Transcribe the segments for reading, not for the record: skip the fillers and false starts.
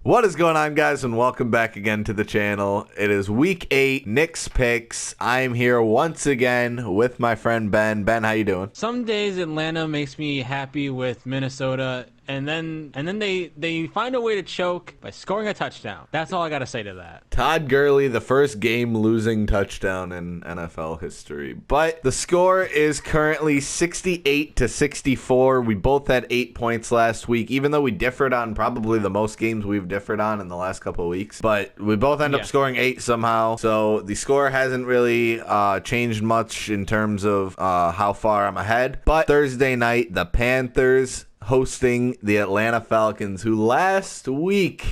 What is going on, guys, and welcome back again to the channel. It is week 8, Knicks picks. I'm here once again with my friend Ben. Ben, how you doing? Some days Atlanta makes me happy with Minnesota, and then they find a way to choke by scoring a touchdown. That's all I gotta say to that. Todd Gurley, the first game-losing touchdown in NFL history. But the score is currently 68-64. We both had 8 points last week, even though we differed on probably the most games we've differed on in the last couple of weeks. But we both end up scoring 8 somehow. So the score hasn't really changed much in terms of how far I'm ahead. But Thursday night, the Panthers hosting the Atlanta Falcons, who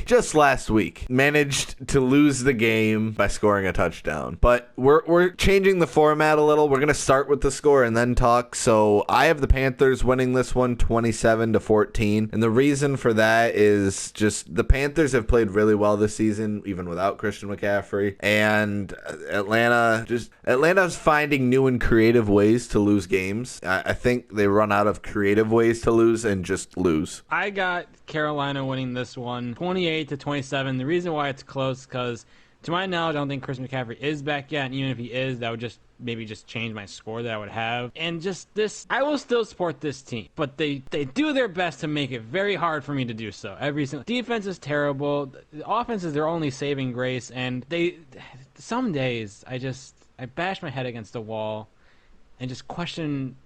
just last week, managed to lose the game by scoring a touchdown. But we're changing the format a little. We're going to start with the score and then talk. So I have the Panthers winning this one 27-14. And the reason for that is just the Panthers have played really well this season, even without Christian McCaffrey. And Atlanta's finding new and creative ways to lose games. I think they run out of creative ways to lose and just lose. I got Carolina winning this one 28-27. The reason why it's close because, to my knowledge, I don't think Chris McCaffrey is back yet, and even if he is, that would just maybe change my score that I would have. And just this, I will still support this team, but they do their best to make it very hard for me to do so. Every single defense is terrible. The offense is their only saving grace, and some days I bash my head against the wall and just question,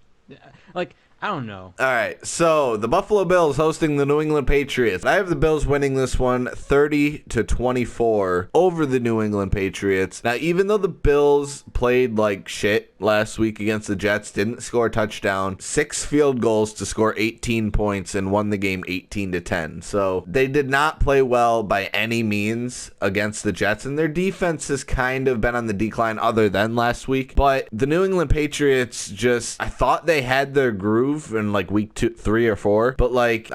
like, I don't know. All right, so the Buffalo Bills hosting the New England Patriots. I have the Bills winning this one 30-24 over the New England Patriots. Now, even though the Bills played like shit last week against the Jets, didn't score a touchdown, 6 field goals to score 18 points, and won the game 18-10. So they did not play well by any means against the Jets, and their defense has kind of been on the decline other than last week. But the New England Patriots I thought they had their groove in like week 2, 3, or 4, but like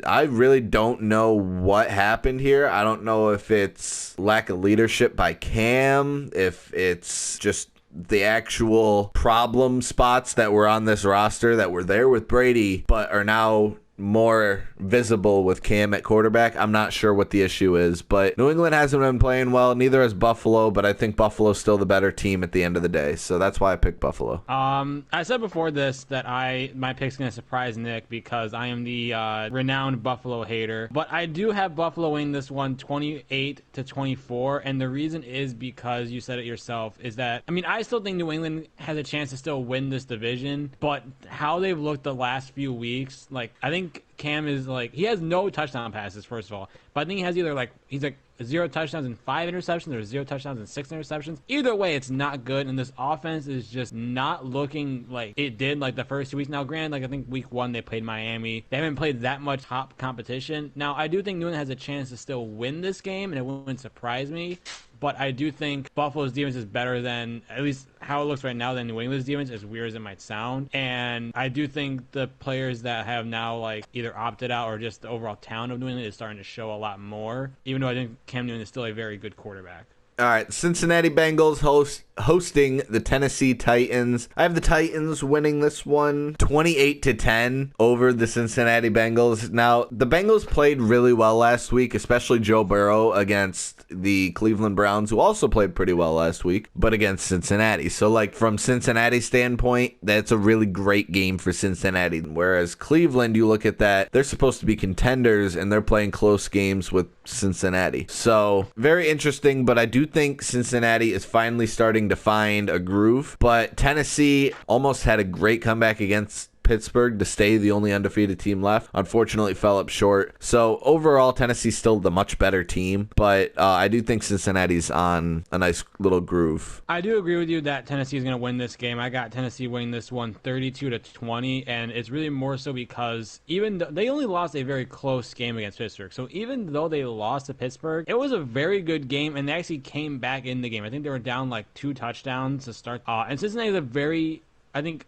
I really don't know what happened here. I don't know if it's lack of leadership by Cam, if it's just the actual problem spots that were on this roster that were there with Brady but are now more visible with Cam at quarterback. I'm not sure what the issue is, but New England hasn't been playing well, neither has Buffalo, but I think Buffalo's still the better team at the end of the day, so that's why I picked Buffalo. I said before this that my pick's going to surprise Nick because I am the renowned Buffalo hater, but I do have Buffalo winning this one 28-24, and the reason is because you said it yourself, is that, I mean, I still think New England has a chance to still win this division, but how they've looked the last few weeks, like, I think Cam is like, he has no touchdown passes, first of all, but I think he has either he's 0 touchdowns and 5 interceptions or 0 touchdowns and 6 interceptions. Either way, it's not good, and this offense is just not looking like it did like the first 2 weeks. Now, granted, I think week 1 they played Miami. They haven't played that much top competition. Now, I do think New England has a chance to still win this game, and it wouldn't surprise me. But I do think Buffalo's defense is better than, at least how it looks right now, than New England's defense, as weird as it might sound. And I do think the players that have now either opted out or just the overall talent of New England is starting to show a lot more, even though I think Cam Newton is still a very good quarterback. All right, Cincinnati Bengals hosting the Tennessee Titans. I have the Titans winning this one 28-10 over the Cincinnati Bengals. Now, the Bengals played really well last week, especially Joe Burrow against the Cleveland Browns, who also played pretty well last week, but against Cincinnati. So, like, from Cincinnati's standpoint, that's a really great game for Cincinnati. Whereas Cleveland, you look at that, they're supposed to be contenders, and they're playing close games with Cincinnati. So, very interesting, but I do think Cincinnati is finally starting to find a groove, but Tennessee almost had a great comeback against Pittsburgh to stay the only undefeated team left. Unfortunately, fell up short. So overall, Tennessee's still the much better team, but I do think Cincinnati's on a nice little groove. I do agree with you that Tennessee is going to win this game. I got Tennessee winning this one 32-20, and it's really more so because even though they only lost a very close game against Pittsburgh, so even though they lost to Pittsburgh, it was a very good game, and they actually came back in the game. I think they were down like 2 touchdowns to start. And Cincinnati is a very, I think,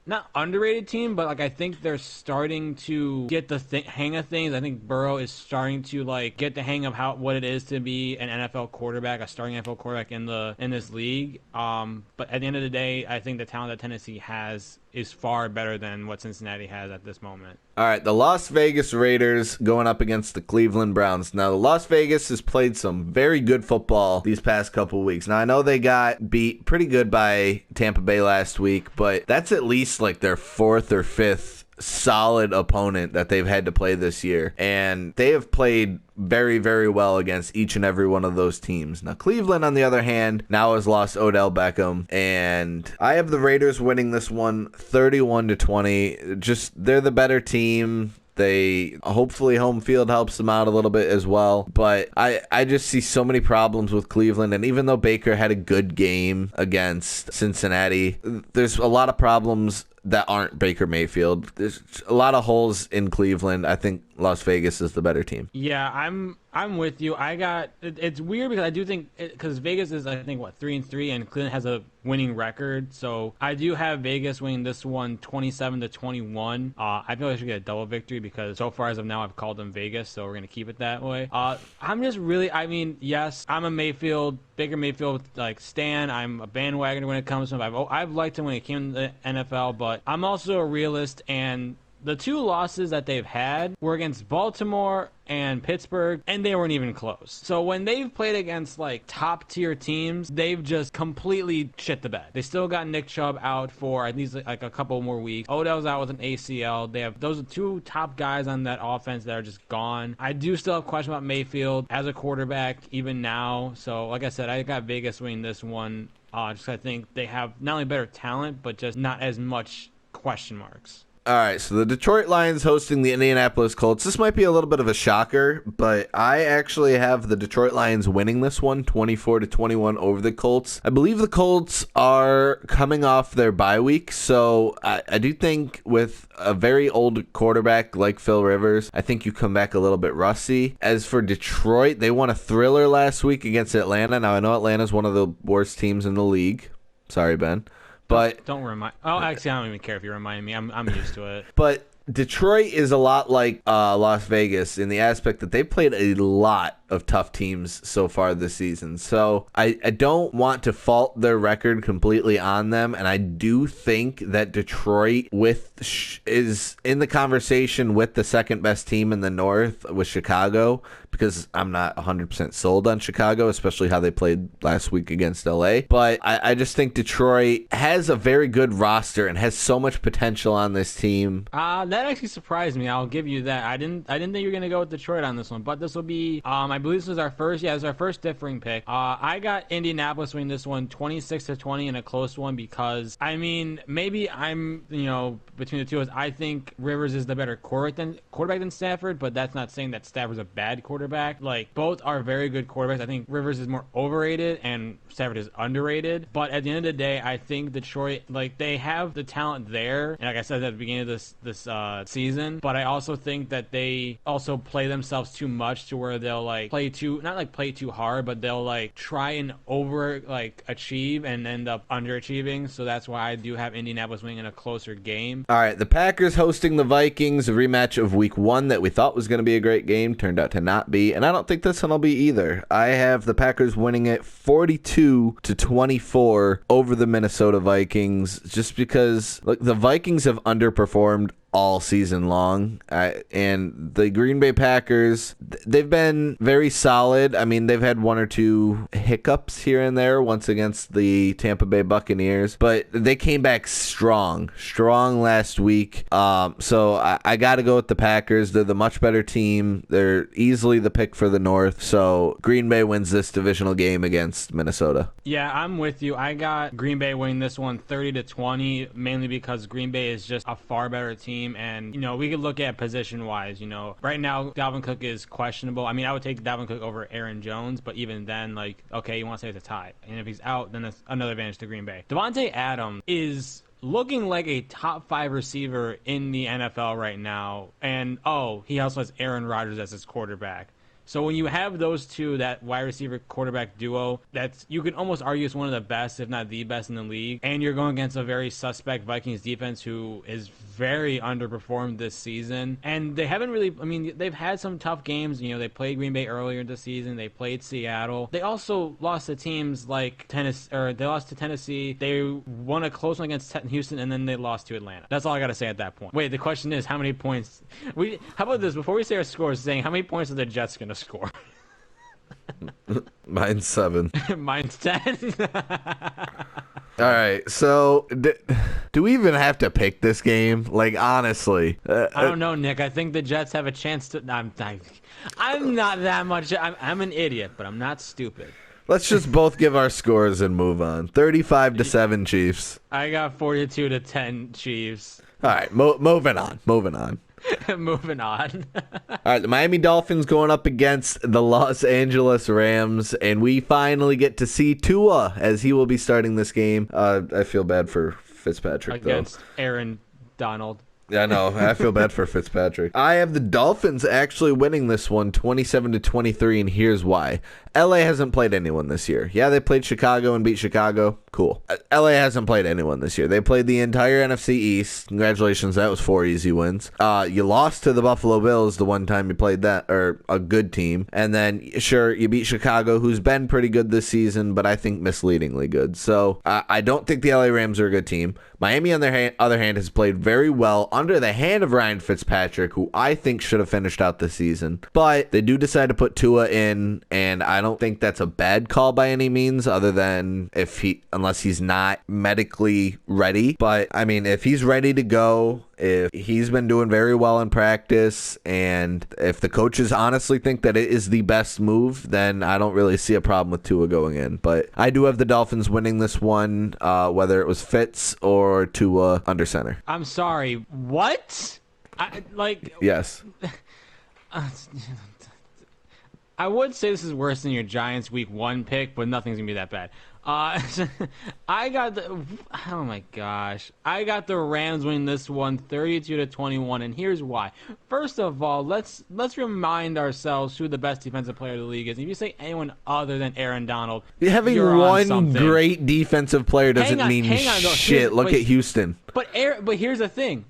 not underrated team, but I think they're starting to get the hang of things. I think Burrow is starting to get the hang of what it is to be an NFL quarterback, a starting NFL quarterback in this league. But at the end of the day, I think the talent that Tennessee has is far better than what Cincinnati has at this moment. All right, the Las Vegas Raiders going up against the Cleveland Browns. Now, the Las Vegas has played some very good football these past couple weeks. Now, I know they got beat pretty good by Tampa Bay last week, but that's at least like their fourth or fifth solid opponent that they've had to play this year. And they have played very, very well against each and every one of those teams. Now, Cleveland, on the other hand, now has lost Odell Beckham, and I have the Raiders winning this one 31-20. Just, they're the better team. They hopefully home field helps them out a little bit as well. But I just see so many problems with Cleveland. And even though Baker had a good game against Cincinnati, there's a lot of problems that aren't Baker Mayfield. There's a lot of holes in Cleveland. I think Las Vegas is the better team. Yeah, I'm with you. It's weird because I do think because Vegas is, I think, 3-3, and Cleveland has a winning record. So I do have Vegas winning this one 27-21. I feel like I should get a double victory because so far as of now I've called them Vegas, so we're gonna keep it that way. I'm just really, I mean, yes, I'm a Baker Mayfield stan. I'm a bandwagoner when it comes to him. I've liked him when he came to the NFL, but I'm also a realist, and the two losses that they've had were against Baltimore and Pittsburgh, and they weren't even close. So when they've played against top tier teams, they've just completely shit the bed. They still got Nick Chubb out for at least a couple more weeks. Odell's out with an ACL. They have those are two top guys on that offense that are just gone. I do still have questions about Mayfield as a quarterback even now. So like I said, I got Vegas winning this one. Just I think they have not only better talent, but just not as much question marks. All right, so the Detroit Lions hosting the Indianapolis Colts. This might be a little bit of a shocker, but I actually have the Detroit Lions winning this one 24-21 over the Colts. I believe the Colts are coming off their bye week, so I do think with a very old quarterback like Phil Rivers, I think you come back a little bit rusty. As for Detroit, they won a thriller last week against Atlanta. Now, I know Atlanta's one of the worst teams in the league. Sorry, Ben. But don't remind. Oh, actually, I don't even care if you remind me. I'm used to it. But Detroit is a lot like Las Vegas in the aspect that they played a lot of tough teams so far this season. So I don't want to fault their record completely on them, and I do think that Detroit is in the conversation with the second best team in the North with Chicago, because I'm not 100% sold on Chicago, especially how they played last week against LA. But I just think Detroit has a very good roster and has so much potential on this team. That actually surprised me. I'll give you that. I didn't think you were gonna go with Detroit on this one, but this will be. I believe this was our first. Yeah, this is our first differing pick. I got Indianapolis winning this one 26-20 in a close one because maybe I'm between the two of us. I think Rivers is the better quarterback than Stafford, but that's not saying that Stafford's a bad quarterback. Both are very good quarterbacks. I think Rivers is more overrated and Stafford is underrated. But at the end of the day, I think Detroit, they have the talent there. And like I said at the beginning of this season, but I also think that they also play themselves too much to where they'll play too hard, but they'll try and achieve and end up underachieving. So that's why I do have Indianapolis winning in a closer game. All right, the Packers hosting the Vikings, a rematch of Week 1 that we thought was going to be a great game, turned out to not be, and I don't think this one will be either. I have the Packers winning it 42-24 over the Minnesota Vikings, just because the Vikings have underperformed all season long, and the Green Bay Packers, they've been very solid. I mean, they've had one or two hiccups here and there, once against the Tampa Bay Buccaneers, but they came back strong last week. So I got to go with the Packers. They're the much better team. They're easily the pick for the North. So Green Bay wins this divisional game against Minnesota. Yeah, I'm with you. I got Green Bay winning this one 30-20, mainly because Green Bay is just a far better team. And, we could look at position-wise, right now, Dalvin Cook is questionable. I mean, I would take Dalvin Cook over Aaron Jones, but even then, okay, you want to say it's a tie. And if he's out, then that's another advantage to Green Bay. Devontae Adams is looking like a top 5 receiver in the NFL right now. And, he also has Aaron Rodgers as his quarterback. So when you have those two, that wide receiver quarterback duo, you can almost argue it's one of the best, if not the best in the league. And you're going against a very suspect Vikings defense who is very underperformed this season, and they haven't really. I mean, they've had some tough games. They played Green Bay earlier this season. They played Seattle. They also lost to teams like Tennessee, or they lost to Tennessee. They won a close one against Houston, and then they lost to Atlanta. That's all I gotta say at that point. Wait, the question is, how many points? How about this? Before we say our scores, saying how many points are the Jets gonna score? Mine's 7. Mine's 10. All right, so do we even have to pick this game? Like, honestly, I don't know, Nick. I think the Jets have a chance to. I'm not that much. I'm an idiot, but I'm not stupid. Let's just both give our scores and move on. 35-7 Chiefs. I got 42-10 Chiefs. All right, moving on. Moving on. All right, the Miami Dolphins going up against the Los Angeles Rams, and we finally get to see Tua as he will be starting this game. I feel bad for Fitzpatrick, against Aaron Donald. Yeah, I know. I feel bad for Fitzpatrick. I have the Dolphins actually winning this one 27-23, and here's why. LA hasn't played anyone this year. Yeah, they played Chicago and beat Chicago. Cool. LA hasn't played anyone this year. They played the entire NFC East. Congratulations, that was 4 easy wins. You lost to the Buffalo Bills the one time you played that, or a good team. And then, sure, you beat Chicago, who's been pretty good this season, but I think misleadingly good. So I don't think the LA Rams are a good team. Miami, on their other hand, has played very well under the hand of Ryan Fitzpatrick, who I think should have finished out the season. But they do decide to put Tua in, and I don't think that's a bad call by any means, other than unless he's not medically ready. But I mean, if he's ready to go, if he's been doing very well in practice, and if the coaches honestly think that it is the best move, then I don't really see a problem with Tua going in. But I do have the Dolphins winning this one, whether it was Fitz or Tua under center. I'm sorry, what? Yes. I would say this is worse than your Giants Week 1 pick, but nothing's gonna be that bad. I got the Rams winning this one 32-21, and here's why. First of all, let's remind ourselves who the best defensive player of the league is. If you say anyone other than Aaron Donald, having one great defensive player doesn't mean shit. Look at Houston. But here's the thing.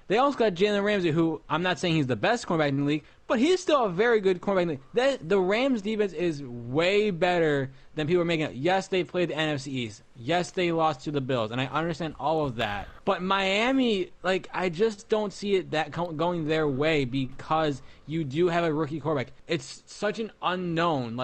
They also got Jalen Ramsey, who I'm not saying he's the best cornerback in the league, but he's still a very good cornerback in the league. The Rams' defense is way better than people are making it. Yes, they played the NFC East. Yes, they lost to the Bills, and I understand all of that. But Miami, I just don't see it going their way because you do have a rookie quarterback. It's such an unknown.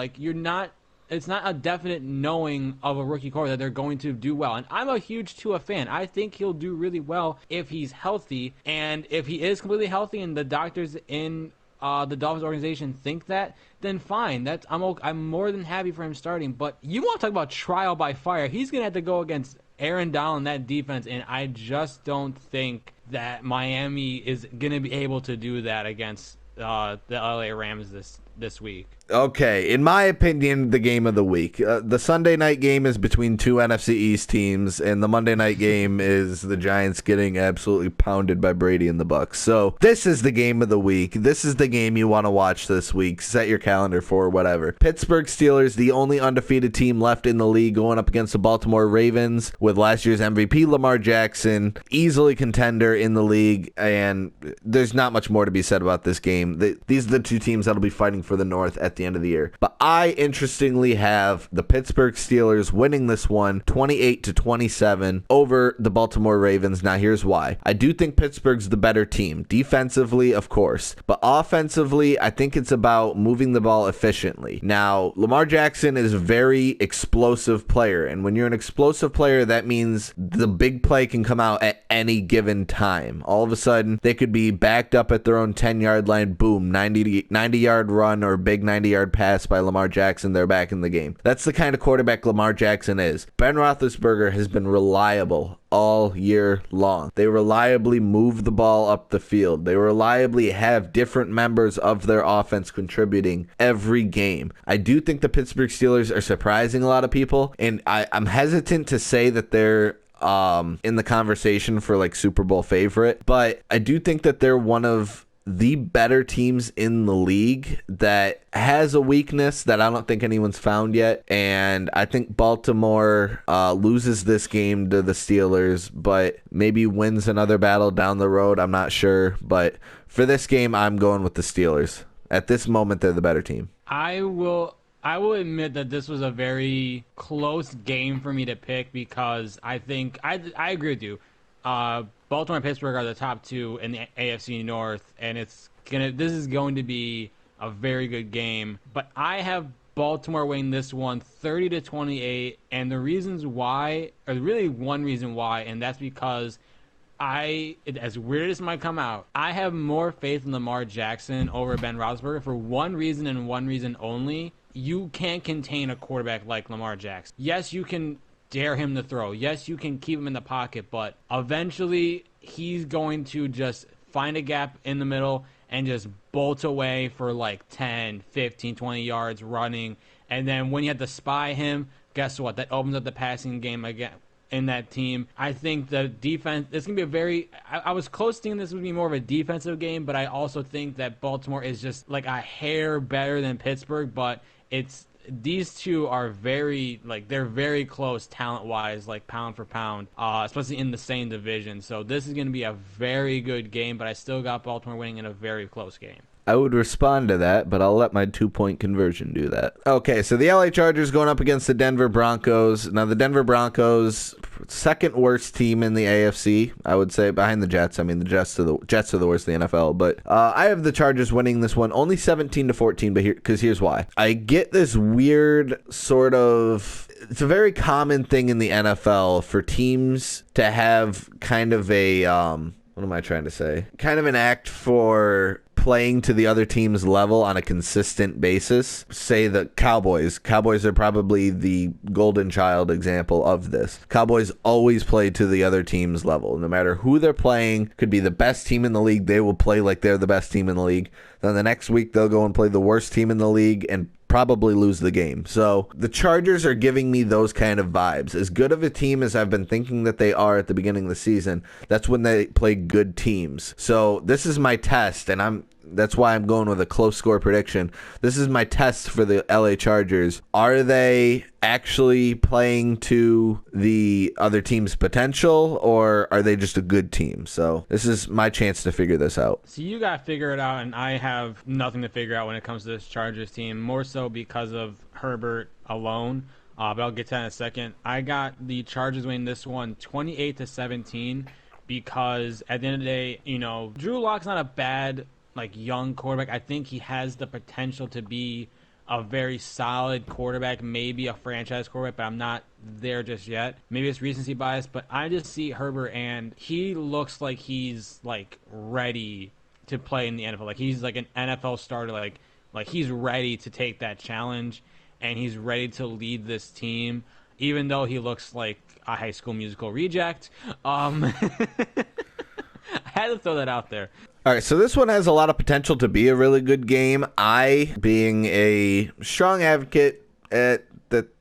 It's not a definite knowing of a rookie quarterback that they're going to do well. And I'm a huge Tua fan. I think he'll do really well if he's healthy. And if he is completely healthy and the doctors in the Dolphins organization think that, then fine. I'm more than happy for him starting. But you want to talk about trial by fire. He's going to have to go against Aaron Donald and that defense. And I just don't think that Miami is going to be able to do that against the LA Rams this week. Okay, in my opinion, the game of the week. The Sunday night game is between two NFC East teams, and the Monday night game is the Giants getting absolutely pounded by Brady and the Bucs. So this is the game of the week. This is the game you want to watch this week. Set your calendar for whatever. Pittsburgh Steelers, the only undefeated team left in the league, going up against the Baltimore Ravens with last year's MVP Lamar Jackson, easily contender in the league, and there's not much more to be said about this game. These are the two teams that'll be fighting for the North at the end of the year. But I interestingly have the Pittsburgh Steelers winning this one 28-27 over the Baltimore Ravens. Now here's why. I do think Pittsburgh's the better team. Defensively, of course. But offensively, I think it's about moving the ball efficiently. Now, Lamar Jackson is a very explosive player. And when you're an explosive player, that means the big play can come out at any given time. All of a sudden, they could be backed up at their own 10-yard line. Boom, 90-yard run or big 90-yard pass by Lamar Jackson. They're back in the game. That's the kind of quarterback Lamar Jackson is. Ben Roethlisberger has been reliable all year long. They reliably move the ball up the field. They reliably have different members of their offense contributing every game. I do think the Pittsburgh Steelers are surprising a lot of people, and I'm hesitant to say that they're in the conversation for Super Bowl favorite, but I do think that they're one of the better teams in the league that has a weakness that I don't think anyone's found yet. And I think Baltimore loses this game to the Steelers, but maybe wins another battle down the road. I'm not sure. But for this game, I'm going with the Steelers. At this moment, they're the better team. I will admit that this was a very close game for me to pick because I think I agree with you. Baltimore and Pittsburgh are the top two in the AFC North, and this is going to be a very good game. But I have Baltimore winning this one 30-28, and the reasons why, or really one reason why, and that's because as weird as it might come out, I have more faith in Lamar Jackson over Ben Roethlisberger for one reason and one reason only. You can't contain a quarterback like Lamar Jackson. Yes, you can dare him to throw. Yes, you can keep him in the pocket, but eventually he's going to just find a gap in the middle and just bolt away for like 10, 15, 20 yards running. And then when you have to spy him, guess what? That opens up the passing game again in that team. I think the defense, it's going to be I was close to thinking this would be more of a defensive game, but I also think that Baltimore is just like a hair better than Pittsburgh, but these two are they're very close talent-wise, like pound for pound, especially in the same division. So this is going to be a very good game, but I still got Baltimore winning in a very close game. I would respond to that, but I'll let my 2-point conversion do that. Okay, so the LA Chargers going up against the Denver Broncos. Now, the Denver Broncos, second worst team in the AFC, I would say, behind the Jets. I mean, the Jets are the worst in the NFL, but I have the Chargers winning this one only 17-14, because here's why. I get this weird sort of... It's a very common thing in the NFL for teams to have kind of a... what am I trying to say? Kind of an act for playing to the other team's level on a consistent basis. Say the Cowboys. Cowboys are probably the golden child example of this. Cowboys always play to the other team's level. No matter who they're playing, could be the best team in the league, they will play like they're the best team in the league. Then the next week, they'll go and play the worst team in the league and probably lose the game. So the Chargers are giving me those kind of vibes. As good of a team as I've been thinking that they are at the beginning of the season, that's when they play good teams. So this is my test, and that's why I'm going with a close score prediction. This is my test for the LA Chargers. Are they actually playing to the other team's potential, or are they just a good team? So this is my chance to figure this out. So you got to figure it out, and I have nothing to figure out when it comes to this Chargers team, more so because of Herbert alone. But I'll get to that in a second. I got the Chargers winning this one 28-17 because at the end of the day, Drew Lock's not a bad young quarterback. I think he has the potential to be a very solid quarterback, maybe a franchise quarterback, but I'm not there just yet. Maybe it's recency bias, but I just see Herbert and he looks like he's ready to play in the NFL. He's like an NFL starter. Like he's ready to take that challenge and he's ready to lead this team, even though he looks like a High School Musical reject. I had to throw that out there. All right, so this one has a lot of potential to be a really good game. I, being a strong advocate that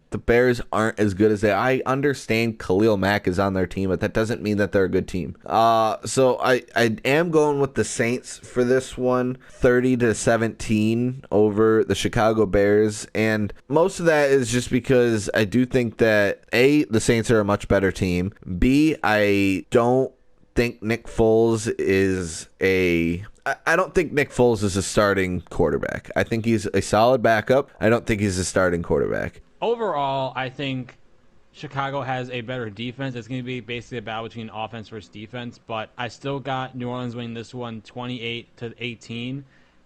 the Bears aren't as good as I understand Khalil Mack is on their team, but that doesn't mean that they're a good team. So I am going with the Saints for this one, 30-17 over the Chicago Bears. And most of that is just because I do think that, A, the Saints are a much better team. B, I don't think Nick Foles is I don't think Nick Foles is a starting quarterback. I think he's a solid backup. I don't think he's a starting quarterback. Overall, I think Chicago has a better defense. It's going to be basically a battle between offense versus defense, but I still got New Orleans winning this one 28-18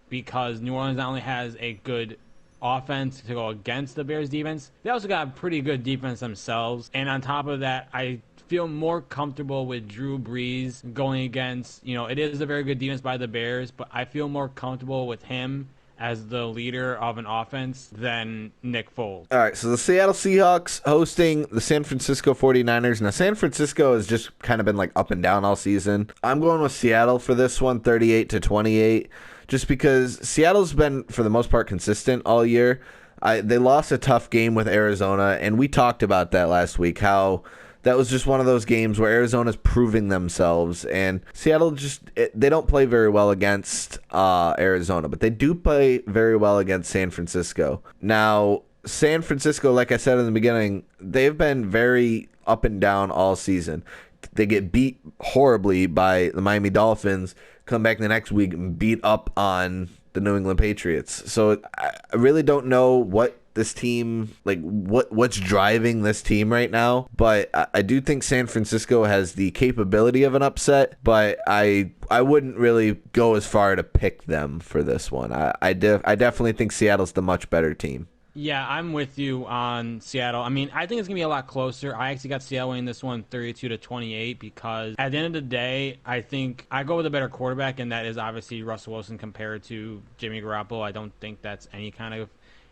because New Orleans not only has a good offense to go against the Bears defense, they also got a pretty good defense themselves. And on top of that, I feel more comfortable with Drew Brees going against, it is a very good defense by the Bears, but I feel more comfortable with him as the leader of an offense than Nick Foles. All right, so the Seattle Seahawks hosting the San Francisco 49ers. Now, San Francisco has just kind of been up and down all season. I'm going with Seattle for this one, 38-28, just because Seattle's been, for the most part, consistent all year. They lost a tough game with Arizona, and we talked about that last week, how that was just one of those games where Arizona's proving themselves, and Seattle they don't play very well against Arizona, but they do play very well against San Francisco. Now, San Francisco, like I said in the beginning, they've been very up and down all season. They get beat horribly by the Miami Dolphins, come back the next week and beat up on the New England Patriots. So I really don't know what this team, like what's driving this team right now. But I do think San Francisco has the capability of an upset, but I wouldn't really go as far to pick them for this one. I definitely think Seattle's the much better team. Yeah, I'm with you on Seattle. I mean, I think it's going to be a lot closer. I actually got Seattle winning this one 32-28 because at the end of the day, I think I go with a better quarterback, and that is obviously Russell Wilson compared to Jimmy Garoppolo. I don't think that's any kind of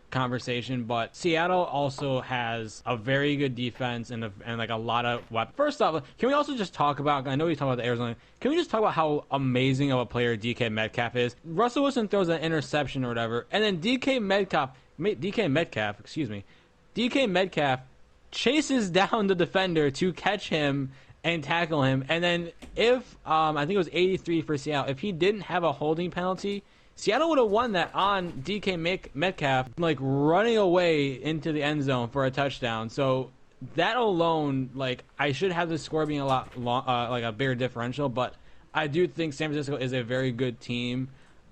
conversation, but Seattle also has a very good defense and like a lot of weapons. First off, can we also just talk about, I know we talk about the Arizona, can we just talk about how amazing of a player DK Metcalf is? Russell Wilson throws an interception or whatever, and then DK Metcalf chases down the defender to catch him and tackle him, and then if I think it was 83 for Seattle, if he didn't have a holding penalty, Seattle would have won that on DK Metcalf, like running away into the end zone for a touchdown. So that alone, like, I should have the score being a lot like a bigger differential, but I do think San Francisco is a very good team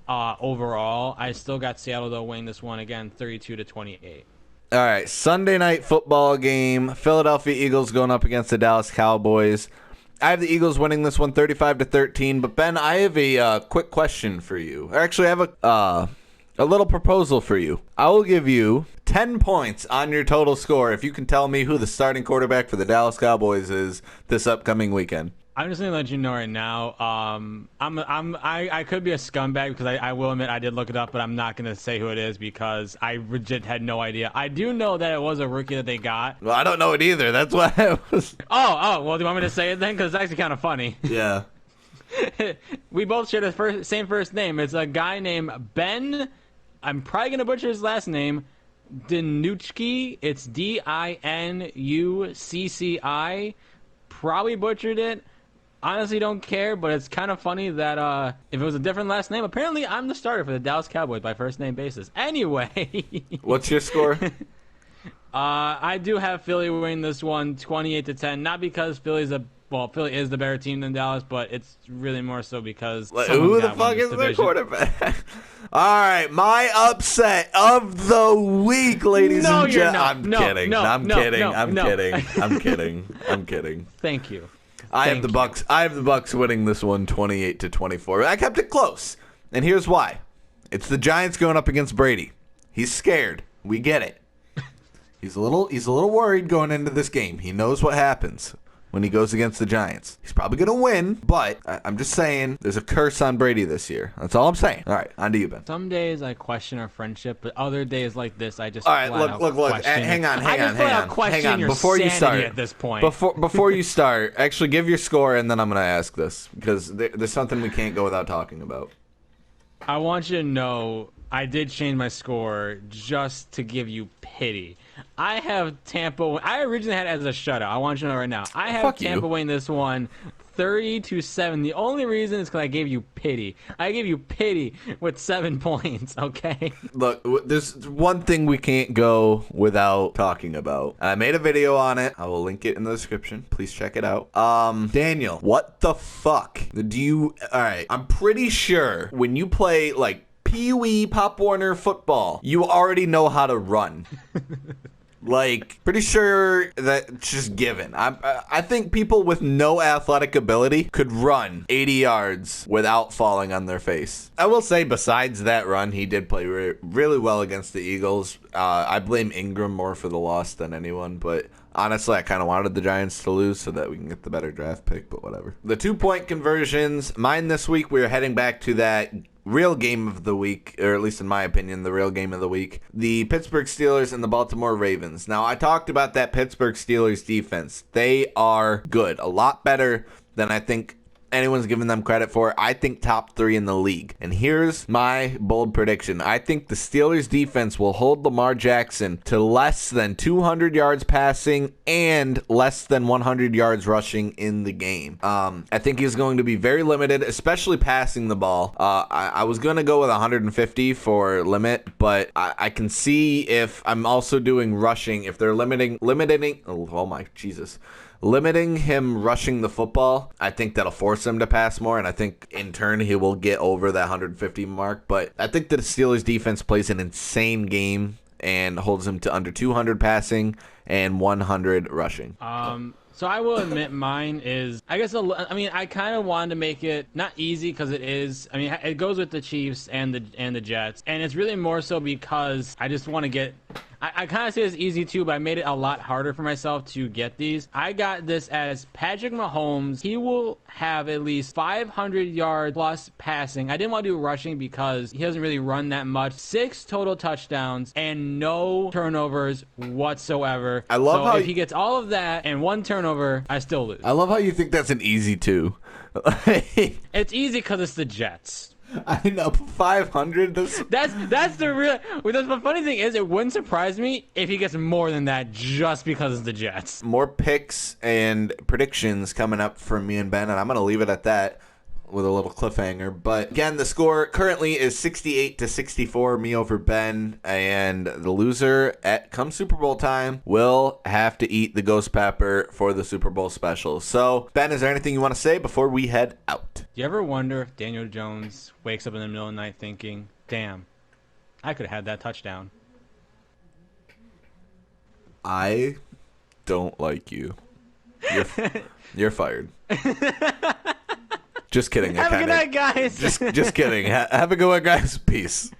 overall. I still got Seattle though winning this one again, 32-28. All right, Sunday night football game. Philadelphia Eagles going up against the Dallas Cowboys. I have the Eagles winning this one 35-13, but Ben, I have a quick question for you. Actually, I have a little proposal for you. I will give you 10 points on your total score if you can tell me who the starting quarterback for the Dallas Cowboys is this upcoming weekend. I'm just gonna let you know right now. I could be a scumbag because I will admit I did look it up, but I'm not gonna say who it is because I legit had no idea. I do know that it was a rookie that they got. Well, I don't know it either. That's why I was. Oh. Well, do you want me to say it then? Because it's actually kind of funny. Yeah. We both share the same first name. It's a guy named Ben. I'm probably gonna butcher his last name. Dinucci. It's Dinucci. Probably butchered it. Honestly, don't care, but it's kind of funny that if it was a different last name, apparently I'm the starter for the Dallas Cowboys by first name basis. Anyway. What's your score? I do have Philly winning this one 28-10, not because Philly is the better team than Dallas, but it's really more so because who the fuck is their quarterback? All right, my upset of the week, ladies and gentlemen. I'm kidding. Thank you. I have the Bucks winning this one 28-24. I kept it close. And here's why. It's the Giants going up against Brady. He's scared. We get it. He's a little worried going into this game. He knows what happens when he goes against the Giants. He's probably going to win, but I'm just saying there's a curse on Brady this year. That's all I'm saying. All right, on to you, Ben. Some days I question our friendship, but other days like this, I just all right. Look. Hang on. Before you start, at this point. Before you start, actually give your score, and then I'm going to ask this because there's something we can't go without talking about. I want you to know I did change my score just to give you pity. I have Tampa. I originally had it as a shutout. I want you to know right now. I have Tampa winning this one 30-7. The only reason is because I gave you pity. I gave you pity with 7 points, okay? Look, there's one thing we can't go without talking about. I made a video on it. I will link it in the description. Please check it out. Daniel, what the fuck? All right, I'm pretty sure when you play, like, Pee-wee Pop Warner football, you already know how to run. Like, pretty sure that's just given. I think people with no athletic ability could run 80 yards without falling on their face. I will say, besides that run, he did play really well against the Eagles. I blame Ingram more for the loss than anyone, but honestly, I kind of wanted the Giants to lose so that we can get the better draft pick, but whatever. The 2-point conversions. Mine this week, we're heading back to that real game of the week, or at least in my opinion, the real game of the week. The Pittsburgh Steelers and the Baltimore Ravens. Now, I talked about that Pittsburgh Steelers defense. They are good. A lot better than I think anyone's giving them credit for. I think top 3 in the league. And here's my bold prediction. I think the Steelers defense will hold Lamar Jackson to less than 200 yards passing and less than 100 yards rushing in the game. I think he's going to be very limited, especially passing the ball. I was going to go with 150 for limit, but I can see if I'm also doing rushing, if they're limiting him rushing the football, I think that'll force him to pass more, and I think in turn he will get over that 150 mark. But I think that the Steelers defense plays an insane game and holds him to under 200 passing and 100 rushing. So I will admit mine is, I guess, I kind of wanted to make it not easy because it is. I mean, it goes with the Chiefs and the Jets, and it's really more so because I just want to get. I kind of say it's easy too, but I made it a lot harder for myself to get these. I got this as Patrick Mahomes. He will have at least 500 yards plus passing. I didn't want to do rushing because he doesn't really run that much. 6 total touchdowns and no turnovers whatsoever. I love how if he gets all of that and 1 turnover, I still lose. I love how you think that's an easy 2. It's easy because it's the Jets. I know, 500. That's the real. The funny thing is, it wouldn't surprise me if he gets more than that just because it's the Jets. More picks and predictions coming up from me and Ben, and I'm going to leave it at that with a little cliffhanger. But again, the score currently is 68-64, me over Ben, and the loser come Super Bowl time will have to eat the ghost pepper for the Super Bowl special. So, Ben, is there anything you want to say before we head out? Do you ever wonder if Daniel Jones wakes up in the middle of the night thinking, damn, I could have had that touchdown? I don't like you. You're fired. Just kidding. Have a good night, guys. Just kidding. Have a good one, guys. Peace.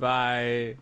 Bye.